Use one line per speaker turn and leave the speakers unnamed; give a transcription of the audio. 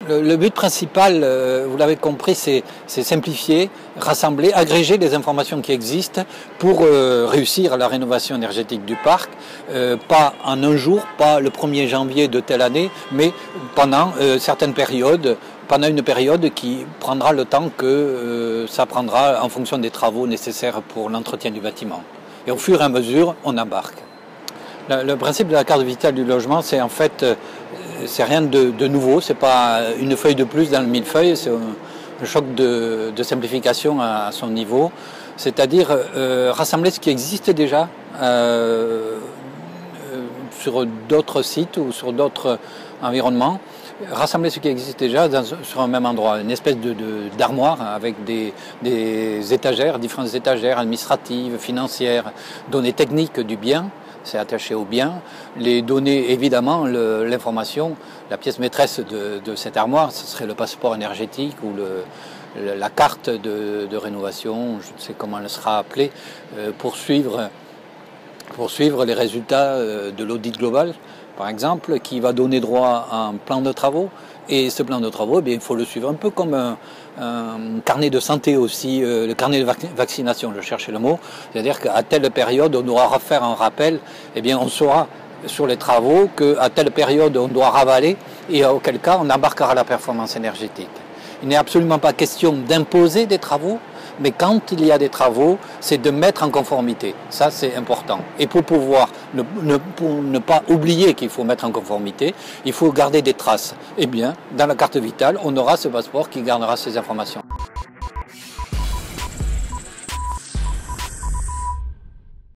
Le but principal, vous l'avez compris, c'est simplifier, rassembler, agréger les informations qui existent pour réussir la rénovation énergétique du parc, pas en un jour, pas le 1er janvier de telle année, mais pendant certaines périodes, pendant une période qui prendra le temps que ça prendra en fonction des travaux nécessaires pour l'entretien du bâtiment. Et au fur et à mesure, on embarque. Le principe de la carte vitale du logement, c'est en fait, c'est rien de nouveau, c'est pas une feuille de plus dans le millefeuille, c'est un choc de simplification à son niveau, c'est-à-dire rassembler ce qui existe déjà sur d'autres sites ou sur d'autres environnements, rassembler ce qui existe déjà sur un même endroit, une espèce d'armoire avec des étagères, différentes étagères administratives, financières, données techniques du bien. C'est attaché au bien. Les données, évidemment, l'information, la pièce maîtresse de cette armoire, ce serait le passeport énergétique ou la carte de rénovation, je ne sais comment elle sera appelée, pour suivre les résultats de l'audit global, par exemple, qui va donner droit à un plan de travaux. Et ce plan de travaux, eh bien, il faut le suivre un peu comme un carnet de santé aussi, le carnet de vaccination, je cherchais le mot. C'est-à-dire qu'à telle période, on doit refaire un rappel, eh bien, on saura sur les travaux qu'à telle période, on doit ravaler et auquel cas, on embarquera la performance énergétique. Il n'est absolument pas question d'imposer des travaux, mais quand il y a des travaux, c'est de mettre en conformité. Ça, c'est important. Et pour pouvoir ne pas oublier qu'il faut mettre en conformité, il faut garder des traces. Eh bien, dans la carte vitale, on aura ce passeport qui gardera ces informations.